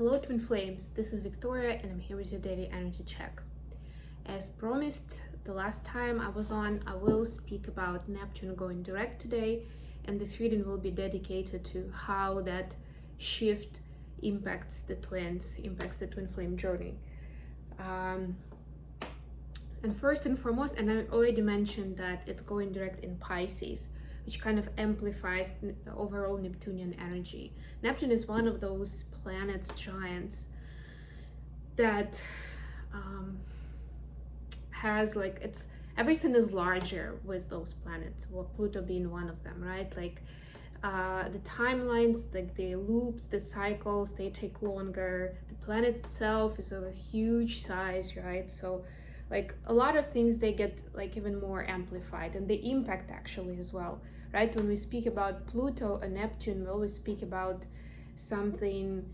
Hello Twin Flames, this is Victoria and I'm here with your daily energy check. As promised the last time I was on, I will speak about Neptune going direct today, and this reading will be dedicated to how that shift impacts the twins, impacts the twin flame journey. And first and foremost, and I already mentioned that it's going direct in Pisces, which kind of amplifies overall Neptunian energy. Neptune is one of those planets, giants, that has everything is larger with those planets, well, Pluto being one of them, right? The timelines, like the loops, the cycles, they take longer. The planet itself is of a huge size, right? So a lot of things, they get even more amplified, and the impact actually as well, right? When we speak about Pluto and Neptune, we always speak about something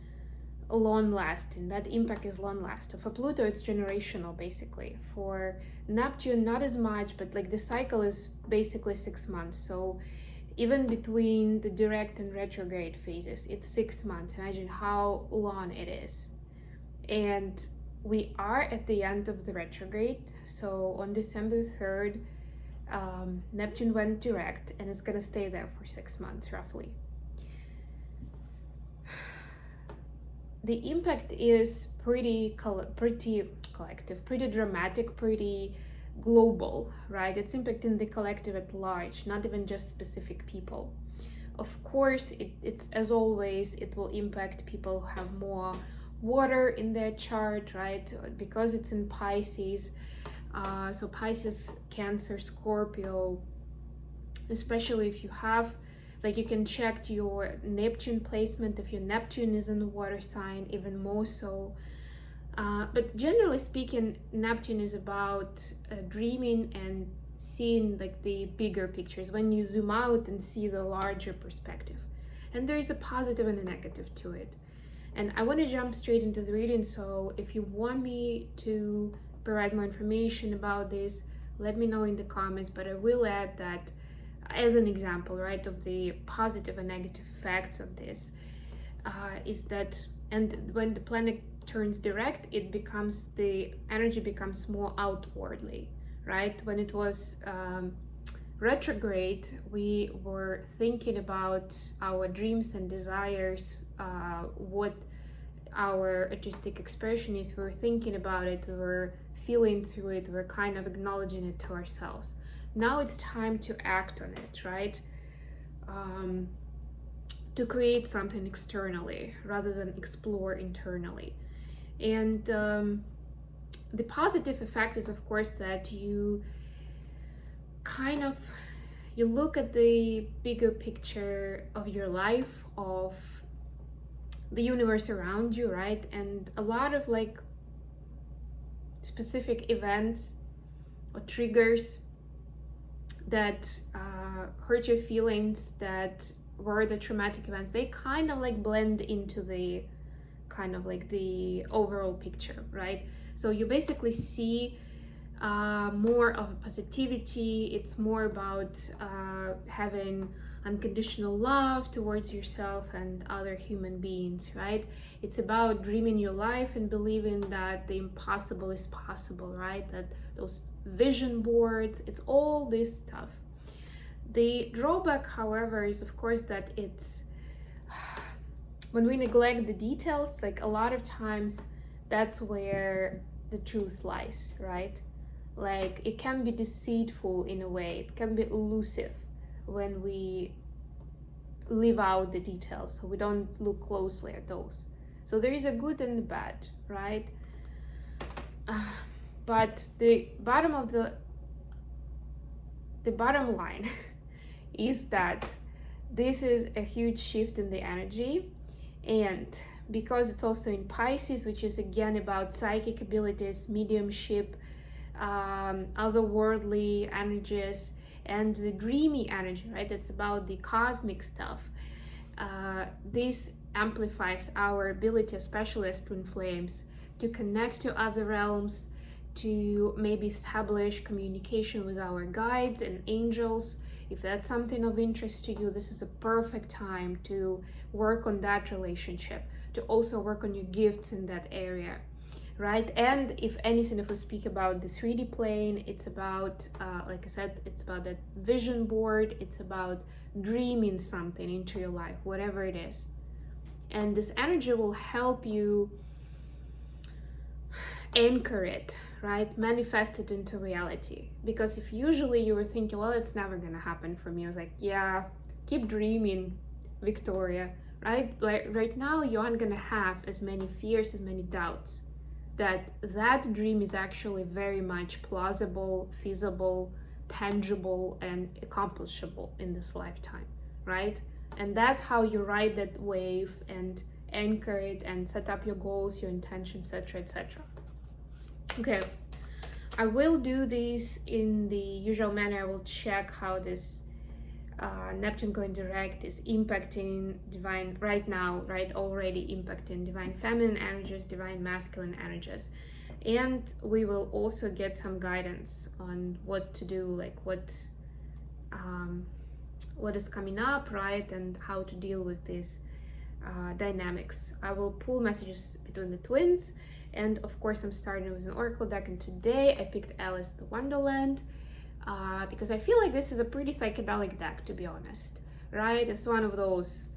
long-lasting. That impact is long-lasting. For Pluto, it's generational, basically. For Neptune, not as much, but the cycle is basically 6 months. So even between the direct and retrograde phases, it's 6 months. Imagine how long it is. And we are at the end of the retrograde. So on December 3rd, Neptune went direct, and it's gonna stay there for 6 months roughly. The impact is pretty collective, pretty dramatic, pretty global, right? It's impacting the collective at large, not even just specific people. Of course, it's as always, it will impact people who have more water in their chart, right? Because it's in Pisces. So Pisces, Cancer, Scorpio, especially if you have, you can check your Neptune placement if your Neptune is in the water sign, even more so. But generally speaking, Neptune is about dreaming and seeing the bigger pictures, when you zoom out and see the larger perspective. And there is a positive and a negative to it. And I want to jump straight into the reading, so if you want me to provide more information about this, let me know in the comments. But I will add that as an example, right, of the positive and negative effects of this, is that, and when the planet turns direct, it becomes, the energy becomes more outwardly, right? When it was retrograde, we were thinking about our dreams and desires, what our artistic expression is. We were thinking about it, we were feeling through it, we were kind of acknowledging it to ourselves. Now it's time to act on it, right? To create something externally rather than explore internally. And the positive effect is, of course, that you look at the bigger picture of your life, of the universe around you, right? And a lot of specific events or triggers that hurt your feelings, that were the traumatic events, they kind of blend into the the overall picture, right? So you basically see more of positivity. It's more about having unconditional love towards yourself and other human beings, right? It's about dreaming your life and believing that the impossible is possible, right? That those vision boards, it's all this stuff. The drawback, however, is of course that it's when we neglect the details, a lot of times that's where the truth lies, right? It can be deceitful in a way, it can be elusive when we leave out the details, so we don't look closely at those. So there is a good and the bad, right? But the bottom line is that this is a huge shift in the energy, and because it's also in Pisces, which is again about psychic abilities, mediumship, otherworldly energies, and the dreamy energy, right? It's about the cosmic stuff. This amplifies our ability, especially as twin flames, to connect to other realms, to maybe establish communication with our guides and angels. If that's something of interest to you, this is a perfect time to work on that relationship, to also work on your gifts in that area, right? And if anything, if we speak about the 3D plane, it's about, like I said, it's about that vision board. It's about dreaming something into your life, whatever it is. And this energy will help you anchor it, right? Manifest it into reality. Because if usually you were thinking, well, it's never gonna happen for me, I was like, yeah, keep dreaming, Victoria, right? Like right now you aren't gonna have as many fears, as many doubts. That dream is actually very much plausible, feasible, tangible, and accomplishable in this lifetime, right? And that's how you ride that wave and anchor it and set up your goals, your intentions, etc., etc. Okay, I will do this in the usual manner. I will check how this Neptune going direct is impacting divine right now, right? Already impacting divine feminine energies, divine masculine energies. And we will also get some guidance on what to do, like what is coming up, right? And how to deal with these dynamics. I will pull messages between the twins. And of course, I'm starting with an oracle deck. And today I picked Alice the Wonderland. Because I feel like this is a pretty psychedelic deck, to be honest, right? It's one of those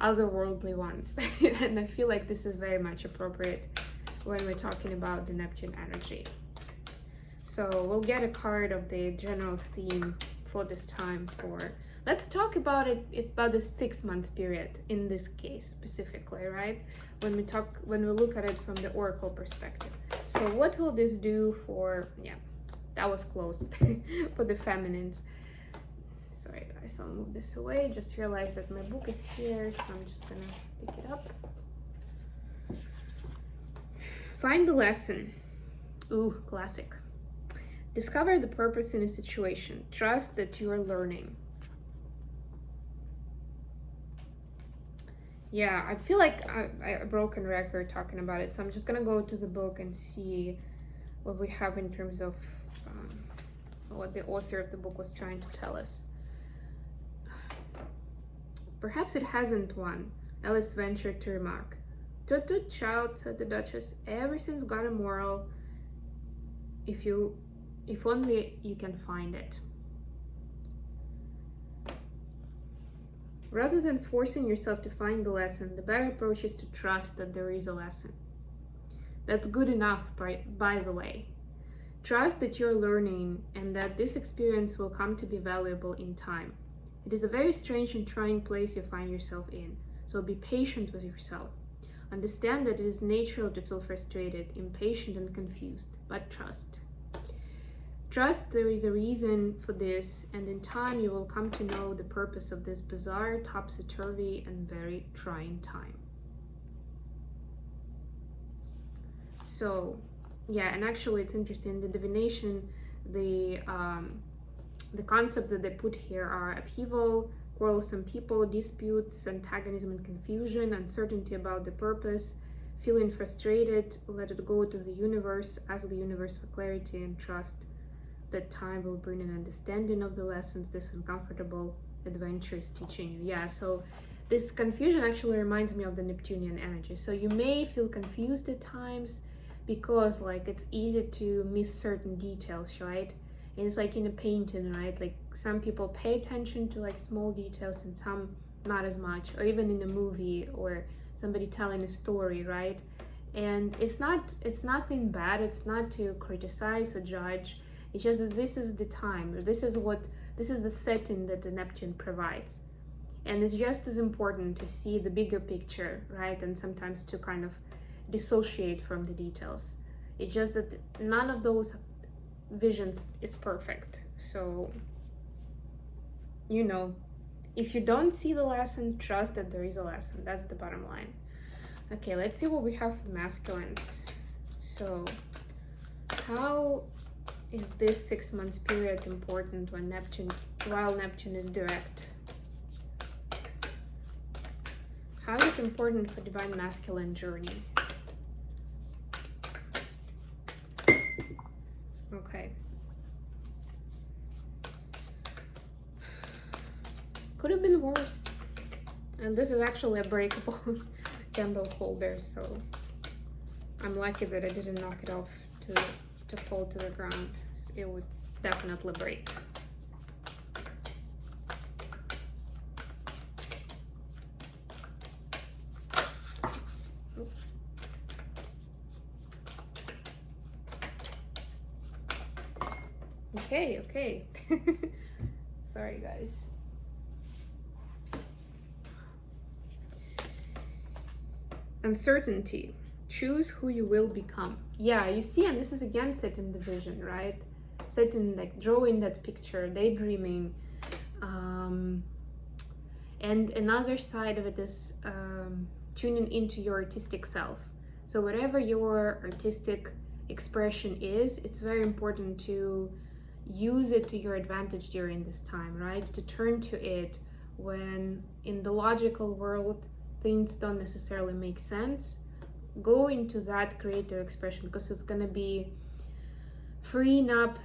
otherworldly ones. And I feel like this is very much appropriate when we're talking about the Neptune energy. So we'll get a card of the general theme for this time. Let's talk about the 6 months period in this case specifically, right? When we look at it from the oracle perspective. So what will this do for, that was close, for the feminines. Sorry guys, I'll move this away. Just realized that my book is here, so I'm just gonna pick it up. Find the lesson. Ooh, classic. Discover the purpose in a situation. Trust that you are learning. Yeah, I feel like a broken record talking about it, so I'm just gonna go to the book and see what we have in terms of what the author of the book was trying to tell us. Perhaps it hasn't won. Alice ventured to remark. Tut tut shout, said the Duchess. Everything's got a moral. If only you can find it. Rather than forcing yourself to find the lesson, the better approach is to trust that there is a lesson. That's good enough, by the way. Trust that you're learning and that this experience will come to be valuable in time. It is a very strange and trying place you find yourself in, so be patient with yourself. Understand that it is natural to feel frustrated, impatient, and confused, but trust. Trust there is a reason for this, and in time you will come to know the purpose of this bizarre, topsy-turvy, and very trying time. So, yeah, and actually it's interesting, the divination, the concepts that they put here are upheaval, quarrelsome people, disputes, antagonism and confusion, uncertainty about the purpose, feeling frustrated, let it go to the universe, ask the universe for clarity, and trust that time will bring an understanding of the lessons this uncomfortable adventure is teaching you. Yeah, so this confusion actually reminds me of the Neptunian energy. So you may feel confused at times because like it's easy to miss certain details, right? And it's like in a painting, right? Like some people pay attention to like small details and some not as much, or even in a movie or somebody telling a story, right? And it's nothing bad. It's not to criticize or judge. It's just that this is the time, this is the setting that the Neptune provides. And it's just as important to see the bigger picture, right? And sometimes to kind of dissociate from the details. It's just that none of those visions is perfect. So, if you don't see the lesson, trust that there is a lesson. That's the bottom line. Okay, let's see what we have for masculines. So, how is this 6 months period important while Neptune is direct? How is it important for divine masculine journey? Okay. Could have been worse. And this is actually a breakable candle holder, so I'm lucky that I didn't knock it off to fall to the ground. It would definitely break. Okay. Sorry, guys. Uncertainty. Choose who you will become. Yeah, you see, and this is again set in the vision, right? Set in like drawing that picture, daydreaming. And another side of it is tuning into your artistic self. So whatever your artistic expression is, it's very important to use it to your advantage during this time, right? To turn to it when in the logical world things don't necessarily make sense. Go into that creative expression, because it's going to be freeing up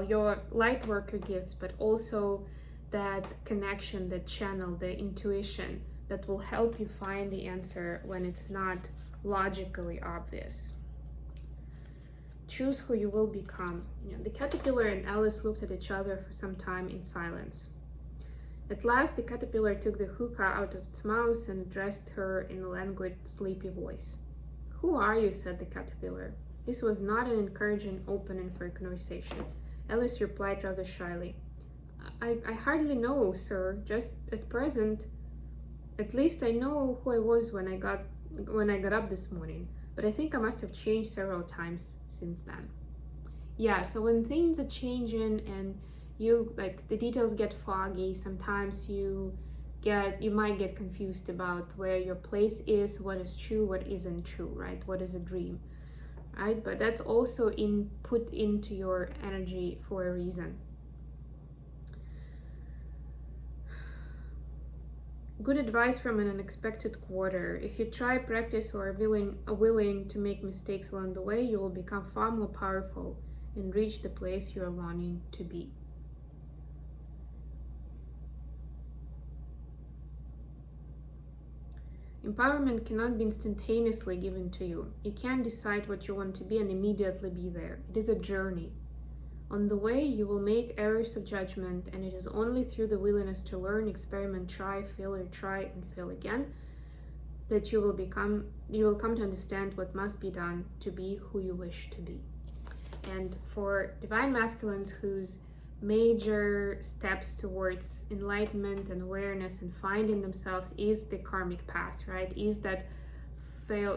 your light worker gifts, but also that connection, that channel, the intuition that will help you find the answer when it's not logically obvious. Choose who you will become. The caterpillar and Alice looked at each other for some time in silence. At last, the caterpillar took the hookah out of its mouth and addressed her in a languid, sleepy voice. "Who are you?" said the caterpillar. This was not an encouraging opening for a conversation. Alice replied rather shyly. I hardly know, sir. Just at present. At least I know who I was when I got up this morning. But I think I must have changed several times since then." Yeah, so when things are changing and the details get foggy, sometimes you might get confused about where your place is, what is true, what isn't true, right? What is a dream, right? But that's also put into your energy for a reason. Good advice from an unexpected quarter. If you try, practice, or are willing to make mistakes along the way, you will become far more powerful and reach the place you are longing to be. Empowerment cannot be instantaneously given to you. You can't decide what you want to be and immediately be there. It is a journey. On the way, you will make errors of judgment, and it is only through the willingness to learn, experiment, try, and fail again, that you will come to understand what must be done to be who you wish to be. And for divine masculines whose major steps towards enlightenment and awareness and finding themselves is the karmic path, right? Is that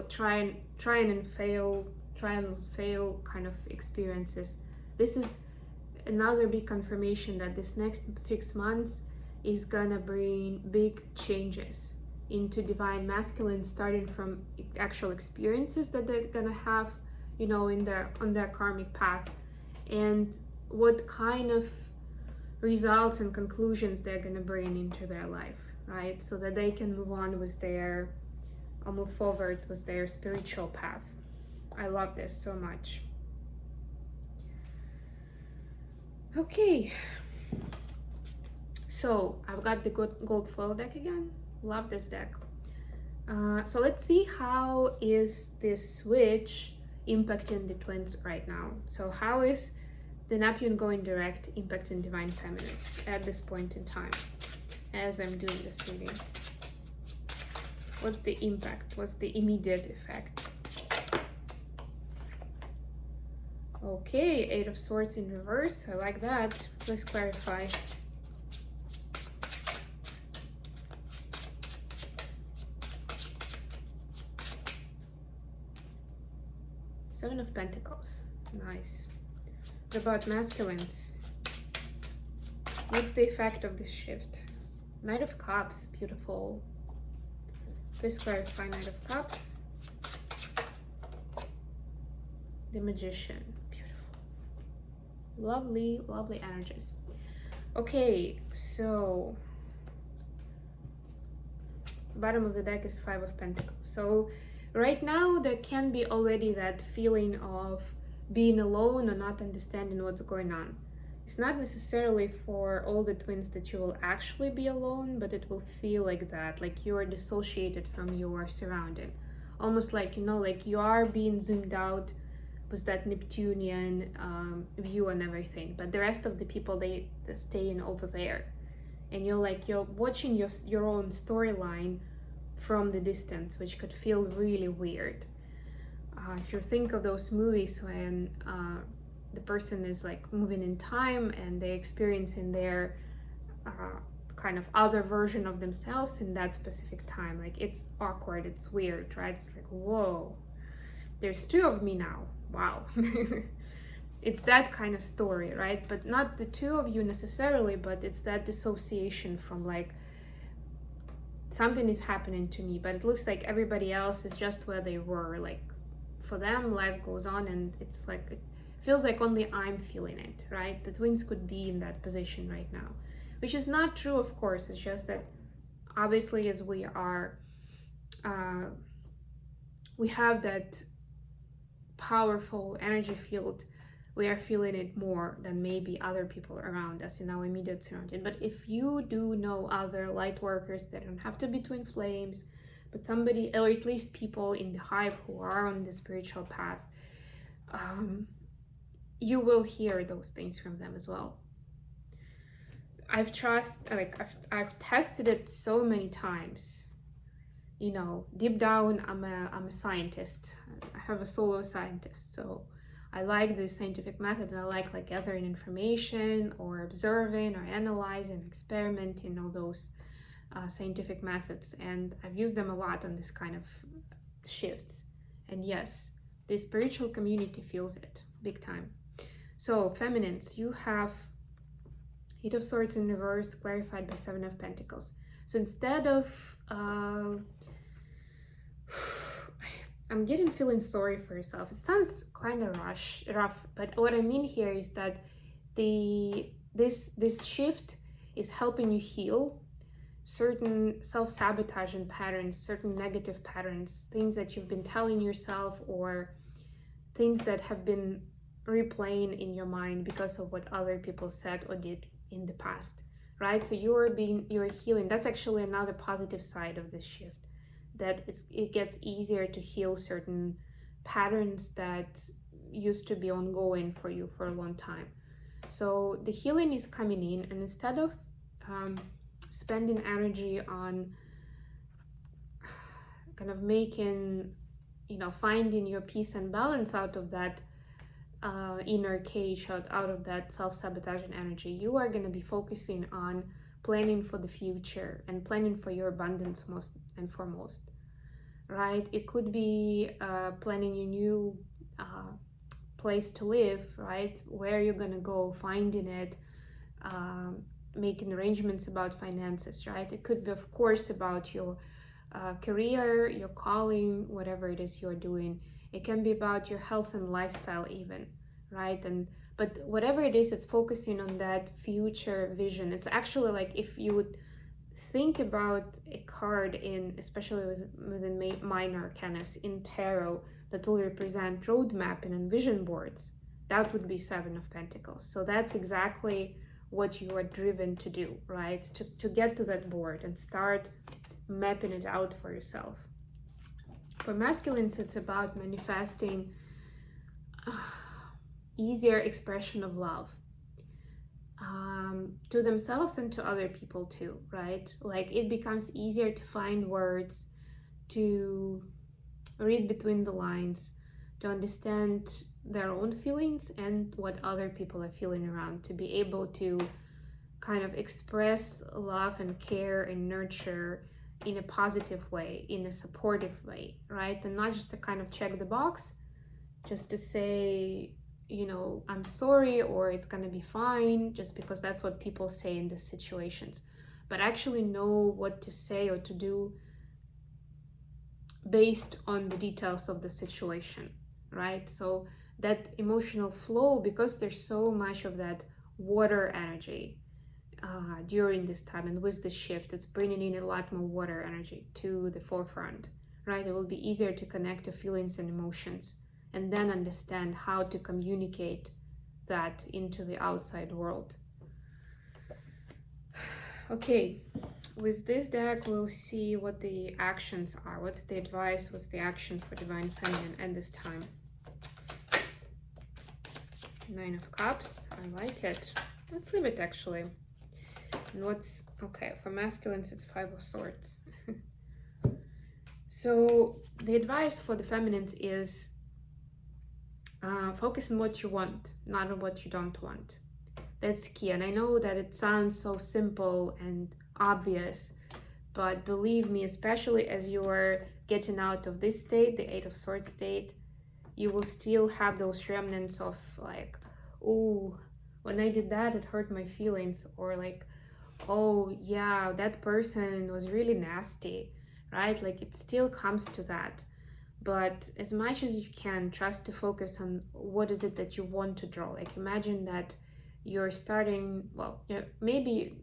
try and fail kind of experiences. This is another big confirmation that this next 6 months is gonna bring big changes into divine masculine, starting from actual experiences that they're gonna have, on their karmic path, and what kind of results and conclusions they're gonna bring into their life, right? So that they can move forward with their spiritual path. I love this so much. Okay, so I've got the gold foil deck again. Love this deck. So let's see how is this switch impacting the twins right now. So how is the Neptune going direct impacting divine feminines at this point in time as I'm doing this reading? What's the impact? What's the immediate effect? Okay, Eight of Swords in reverse. I like that. Please clarify. Seven of Pentacles. Nice. What about masculines? What's the effect of this shift? Knight of Cups. Beautiful. Please clarify. Knight of Cups. The Magician. Lovely, lovely energies. Okay, so bottom of the deck is Five of Pentacles. So right now there can be already that feeling of being alone or not understanding what's going on. It's not necessarily for all the twins that you will actually be alone, but it will feel like that, like you are dissociated from your surrounding. Almost like, like you are being zoomed out with that Neptunian view and everything, but the rest of the people, they stay in over there. And you're watching your own storyline from the distance, which could feel really weird. If you think of those movies when the person is like moving in time and they're experiencing their kind of other version of themselves in that specific time, like it's awkward, it's weird, right? It's like, whoa, there's two of me now, wow. It's that kind of story, right? But not the two of you necessarily, but it's that dissociation from like, something is happening to me, but it looks like everybody else is just where they were. Like for them, life goes on, and it's like, it feels like only I'm feeling it, right? The twins could be in that position right now, which is not true, of course. It's just that obviously, as we are, we have that powerful energy field, we are feeling it more than maybe other people around us in our immediate surrounding. But if you do know other light workers, that don't have to be twin flames, but somebody, or at least people in the hive who are on the spiritual path, you will hear those things from them as well. I've tested it so many times. Deep down, I'm a scientist. I have a soul of a scientist, so I like the scientific method, and I like gathering information or observing or analyzing, experimenting, all those scientific methods, and I've used them a lot on this kind of shifts. And yes, the spiritual community feels it big time. So feminines, you have Eight of Swords in reverse, clarified by Seven of Pentacles. So instead of I'm getting feeling sorry for yourself. It sounds kind of rough, but what I mean here is that this shift is helping you heal certain self-sabotaging patterns, certain negative patterns, things that you've been telling yourself, or things that have been replaying in your mind because of what other people said or did in the past, right? So you're healing. That's actually another positive side of this shift, that it gets easier to heal certain patterns that used to be ongoing for you for a long time. So the healing is coming in, and instead of spending energy on kind of making, finding your peace and balance out of that inner cage, out of that self-sabotaging energy, you are going to be focusing on planning for the future and planning for your abundance most and foremost, right? It could be planning your new place to live, right? Where you're going to go, finding it, making arrangements about finances, right? It could be, of course, about your career, your calling, whatever it is you're doing. It can be about your health and lifestyle even, right? But whatever it is, it's focusing on that future vision. It's actually like, if you would think about a card especially within minor arcanas in tarot, that will represent road mapping and vision boards, that would be Seven of Pentacles. So that's exactly what you are driven to do, right? To get to that board and start mapping it out for yourself. For masculines, it's about manifesting easier expression of love to themselves and to other people too, right? Like it becomes easier to find words, to read between the lines, to understand their own feelings and what other people are feeling around, to be able to kind of express love and care and nurture in a positive way, in a supportive way, right? And not just to kind of check the box, just to say, I'm sorry, or it's gonna be fine, just because that's what people say in these situations, but actually know what to say or to do based on the details of the situation, right? So that emotional flow, because there's so much of that water energy during this time, and with the shift, it's bringing in a lot more water energy to the forefront, right? It will be easier to connect to feelings and emotions, and then understand how to communicate that into the outside world. Okay, with this deck, we'll see what the actions are. What's the advice? What's the action for Divine Feminine at this time? Nine of Cups. I like it. Let's leave it, actually. And what's... okay, for masculines, it's Five of Swords. So, the advice for the feminines is focus on what you want, not on what you don't want. That's key. And I know that it sounds so simple and obvious, but believe me, especially as you're getting out of this state, the Eight of Swords state, you will still have those remnants of like, oh, when I did that, it hurt my feelings, or like, oh yeah, that person was really nasty, right? Like it still comes to that. But as much as you can, trust to focus on what is it that you want to draw. Like imagine that you're starting, well, maybe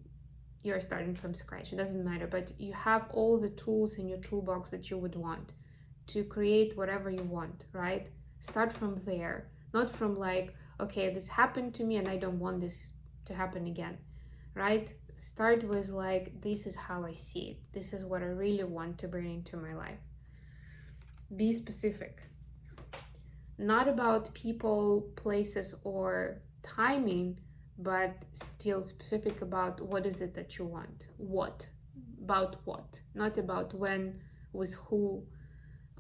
you're starting from scratch, it doesn't matter, but you have all the tools in your toolbox that you would want to create whatever you want, right? Start from there, not from like, okay, this happened to me and I don't want this to happen again, right? Start with like, this is how I see it. This is what I really want to bring into my life. Be specific. Not about people, places, or timing, but still specific about what is it that you want. What? About what? Not about when, with who,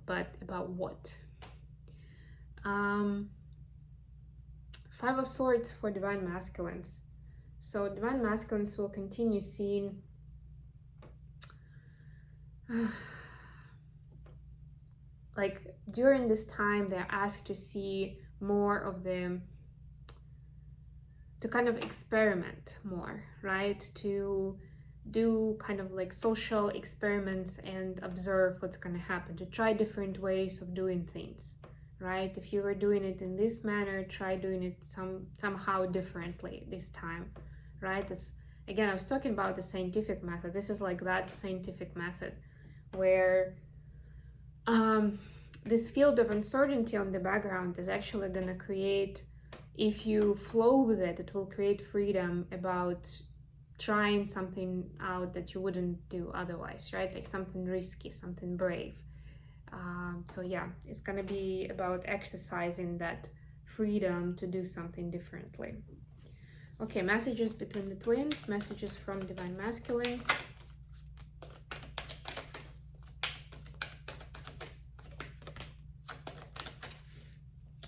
but about what. Five of Swords for Divine Masculines. So Divine Masculines will continue seeing like during this time they're asked to see more of them, to kind of experiment more, right? To do kind of like social experiments and observe what's going to happen, to try different ways of doing things, right? If you were doing it in this manner, try doing it somehow differently this time, right? It's, again, I was talking about the scientific method. This is like that scientific method where this field of uncertainty on the background is actually going to create, if you flow with it, it will create freedom about trying something out that you wouldn't do otherwise, right? Like something risky, something brave. So yeah, it's going to be about exercising that freedom to do something differently. Okay, messages between the twins, messages from Divine Masculines.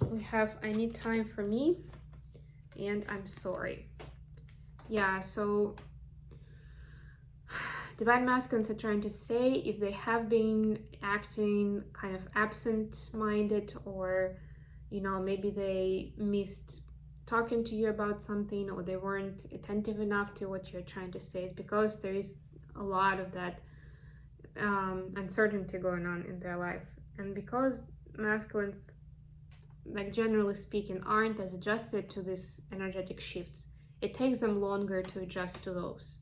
We have, I need time for me, and I'm sorry. Yeah, so Divine Masculines are trying to say if they have been acting kind of absent-minded, or, you know, maybe they missed talking to you about something, or they weren't attentive enough to what you're trying to say, is because there is a lot of that uncertainty going on in their life. And because masculines, like generally speaking, aren't as adjusted to these energetic shifts, it takes them longer to adjust to those,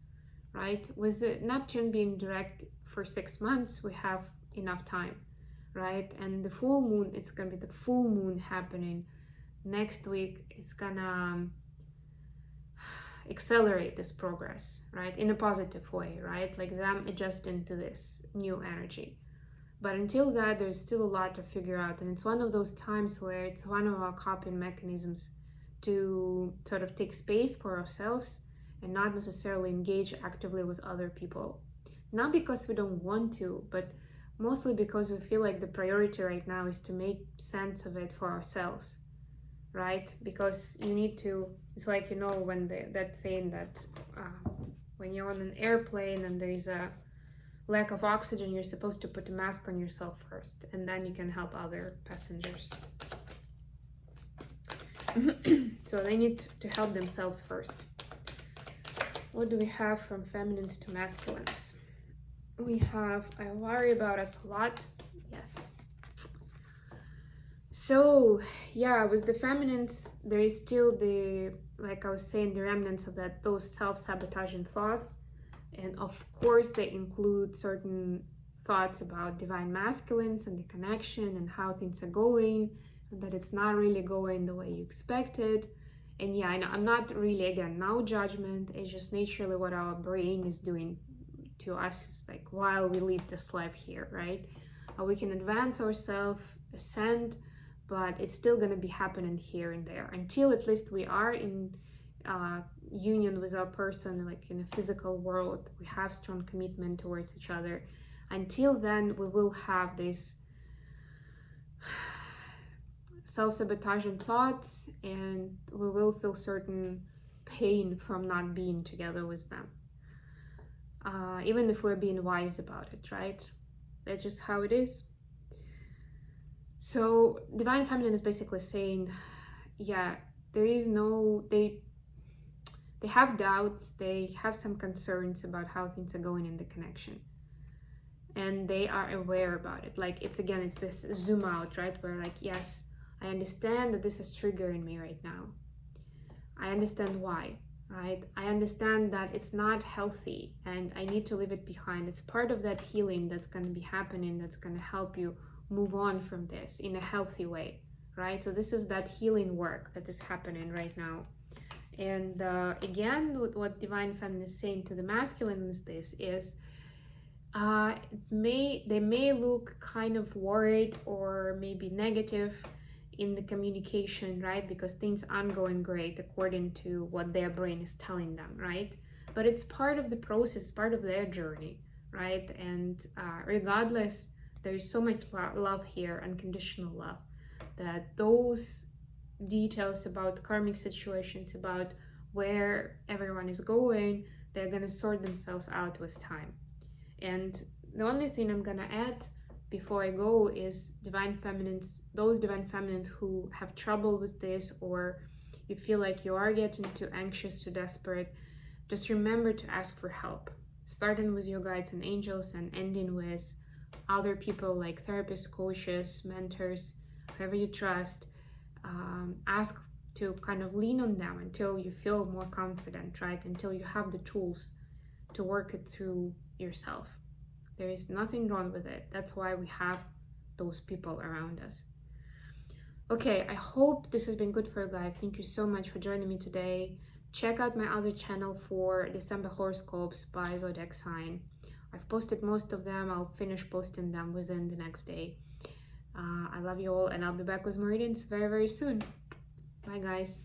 right? With the Neptune being direct for 6 months, we have enough time, right? And the full moon, it's gonna be the full moon happening next week. It's gonna accelerate this progress, right? In a positive way, right? Like them adjusting to this new energy. But until that, there's still a lot to figure out. And it's one of those times where it's one of our coping mechanisms to sort of take space for ourselves and not necessarily engage actively with other people. Not because we don't want to, but mostly because we feel like the priority right now is to make sense of it for ourselves, right? Because you need to, it's like, you know, when that saying that when you're on an airplane and there is a lack of oxygen, you're supposed to put a mask on yourself first, and then you can help other passengers. So they need to help themselves first. What do we have from feminines to masculines? We have, I worry about us a lot. Yes. So yeah, with the feminines, there is still the, like I was saying, the remnants of that, those self-sabotaging thoughts. And of course, they include certain thoughts about Divine Masculines and the connection and how things are going, and that it's not really going the way you expected. And yeah, I'm not really, again, no judgment. It's just naturally what our brain is doing to us, like while we live this life here, right? We can advance ourselves, ascend, but it's still going to be happening here and there until at least we are in union with our person, like in a physical world. We have strong commitment towards each other. Until then, we will have this self-sabotaging thoughts, and we will feel certain pain from not being together with them, even if we're being wise about it, right? That's just how it is. So divine feminine is basically saying, yeah, there is no, they have doubts, they have some concerns about how things are going in the connection, and they are aware about it. Like, it's again, it's this zoom out, right, where like, yes, I understand that this is triggering me right now. I understand why, right? I understand that it's not healthy and I need to leave it behind. It's part of that healing that's going to be happening, that's going to help you move on from this in a healthy way, right? So this is that healing work that is happening right now. And again, what divine feminine is saying to the masculine is this, is they may look kind of worried or maybe negative in the communication, right? Because things aren't going great according to what their brain is telling them, right? But it's part of the process, part of their journey, right? And regardless, there is so much love here, unconditional love, that those details about karmic situations, about where everyone is going, they're gonna sort themselves out with time. And the only thing I'm gonna add before I go is divine feminines, those divine feminines who have trouble with this, or you feel like you are getting too anxious, too desperate, just remember to ask for help, starting with your guides and angels and ending with other people like therapists, coaches, mentors, whoever you trust. Ask to kind of lean on them until you feel more confident, right? Until you have the tools to work it through yourself. There is nothing wrong with it. That's why we have those people around us. Okay, I hope this has been good for you guys. Thank you so much for joining me today. Check out my other channel for December horoscopes by zodiac sign. I've posted most of them. I'll finish posting them within the next day. I love you all, and I'll be back with more readings very, very soon. Bye, guys.